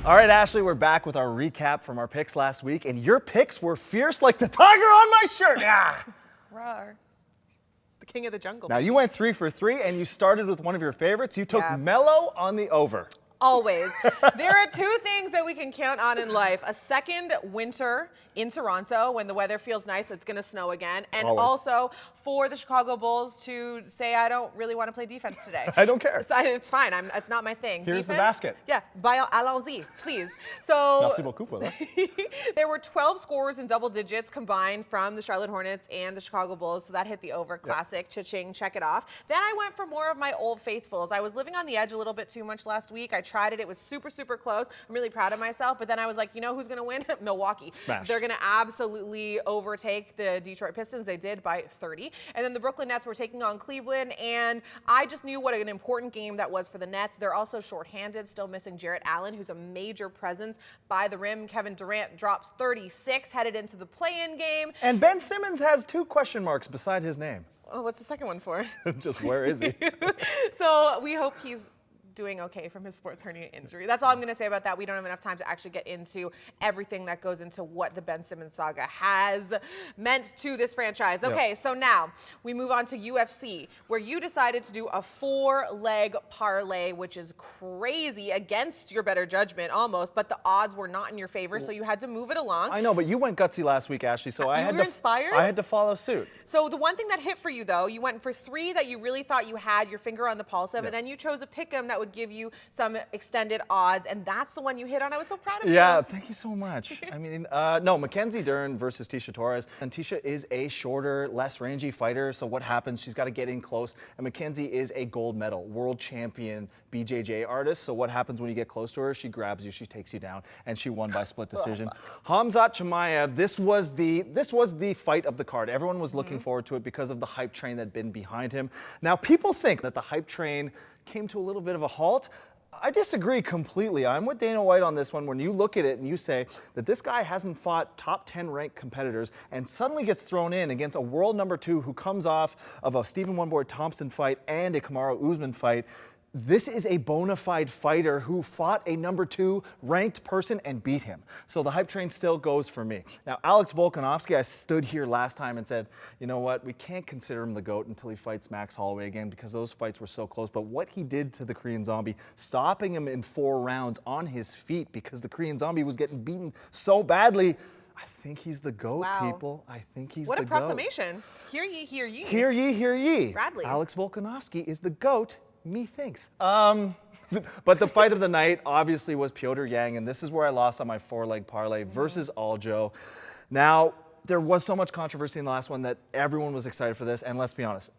All right, Ashley, we're back with our recap from our picks last week, and your picks were fierce like the tiger on my shirt. Rawr. The king of the jungle. Now, you went 3 for 3, and you started with one of your favorites. You took Melo on the over. Always. There are two things that we can count on in life. A second winter in Toronto when the weather feels nice, it's going to snow again. And also for the Chicago Bulls to say, I don't really want to play defense today. I don't care. It's fine. It's not my thing. Here's defense, the basket. Yeah. Allons-y, please. So Merci beaucoup for that. there were 12 scores in double digits combined from the Charlotte Hornets and the Chicago Bulls. So that hit the over. Classic. Cha-ching. Check it off. Then I went for more of my old faithfuls. I was living on the edge a little bit too much last week. I tried it. It was super, super close. I'm really proud of myself. But then I was like, you know who's going to win? Milwaukee. Smash. They're going to absolutely overtake the Detroit Pistons. They did by 30. And then the Brooklyn Nets were taking on Cleveland. And I just knew what an important game that was for the Nets. They're also shorthanded, still missing Jarrett Allen, who's a major presence by the rim. Kevin Durant drops 36, headed into the play-in game. And Ben Simmons has 2 question marks beside his name. Oh, what's the second one for? Just where is he? So we hope he's doing okay from his sports hernia injury. That's all I'm going to say about that. We don't have enough time to actually get into everything that goes into what the Ben Simmons saga has meant to this franchise. Okay, so now we move on to UFC, where you decided to do a 4-leg parlay, which is crazy, against your better judgment almost, but the odds were not in your favor, so you had to move it along. I know, but you went gutsy last week, Ashley, so I had to follow suit. So the one thing that hit for you, though, you went for 3 that you really thought you had your finger on the pulse of, and then you chose a pick'em that would give you some extended odds, and that's the one you hit on. I was so proud of you. Yeah, thank you so much. I mean, no, Mackenzie Dern versus Tisha Torres. And Tisha is a shorter, less rangy fighter, so what happens? She's got to get in close. And Mackenzie is a gold medal, world champion BJJ artist, so what happens when you get close to her? She grabs you, she takes you down, and she won by split decision. Khamzat Chimaev, this was the fight of the card. Everyone was looking forward to it because of the hype train that had been behind him. Now, people think that the hype train came to a little bit of a halt. I disagree completely. I'm with Dana White on this one. When you look at it and you say that this guy hasn't fought top 10 ranked competitors and suddenly gets thrown in against a world number 2 who comes off of a Stephen One Boy Thompson fight and a Kamaru Usman fight, this is a bona fide fighter who fought a number 2 ranked person and beat him. So the hype train still goes for me. Now, Alex Volkanovski, I stood here last time and said, you know what, we can't consider him the GOAT until he fights Max Holloway again because those fights were so close. But what he did to the Korean Zombie, stopping him in 4 rounds on his feet because the Korean Zombie was getting beaten so badly, I think he's the GOAT, people. I think he's the GOAT. What a proclamation. Hear ye, hear ye. Hear ye, hear ye. Bradley. Alex Volkanovski is the GOAT. Methinks. But the fight of the night obviously was Petr Yan, and this is where I lost on my 4-leg parlay versus Aljo. Now, there was so much controversy in the last one that everyone was excited for this, and let's be honest.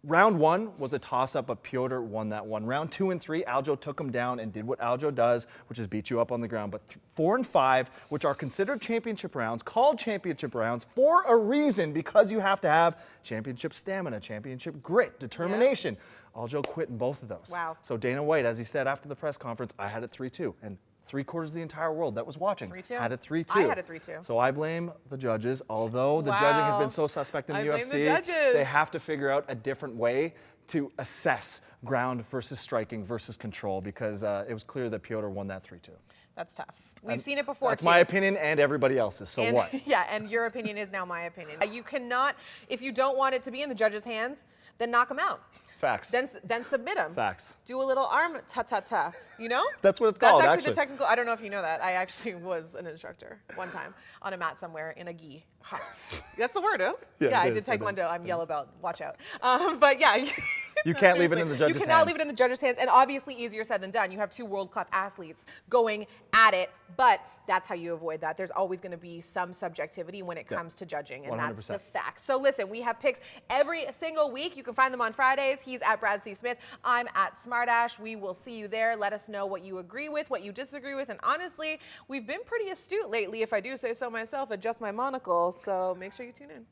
Round 1 was a toss-up, but Petr won that one. Round 2 and 3, Aljo took him down and did what Aljo does, which is beat you up on the ground. But 4 and 5, which are considered championship rounds, called championship rounds for a reason, because you have to have championship stamina, championship grit, determination. Aljo quit in both of those. Wow. So Dana White, as he said after the press conference, I had it 3-2. And 3/4 of the entire world that was watching 3-2. had it 3-2. I had it 3-2. So I blame the judges. Although the judging has been so suspect in the UFC, blame the judges. they have to figure out a different way to assess ground versus striking versus control, because it was clear that Petr won that 3-2. That's tough. We've seen it before, That's too. my opinion and everybody else's, so what? Yeah, and your opinion is now my opinion. You cannot, if you don't want it to be in the judges' hands, then knock them out. Facts. Then submit them. Facts. Do a little arm ta-ta-ta, you know? That's what it's called, That's actually the technical, I don't know if you know that. I actually was an instructor one time on a mat somewhere in a gi. Ha. That's the word, huh? Yeah, I did Taekwondo. I'm yellow belt. Watch out. But yeah. You can't leave it in the judges' hands. You cannot leave it in the judges' hands, and obviously easier said than done. You have 2 world-class athletes going at it, but that's how you avoid that. There's always going to be some subjectivity when it comes to judging, and 100%. that's the fact. So listen, we have picks every single week. You can find them on Fridays. He's at Brad C. Smith. I'm at Smartash. We will see you there. Let us know what you agree with, what you disagree with, and honestly, we've been pretty astute lately, if I do say so myself, adjust my monocle, so make sure you tune in.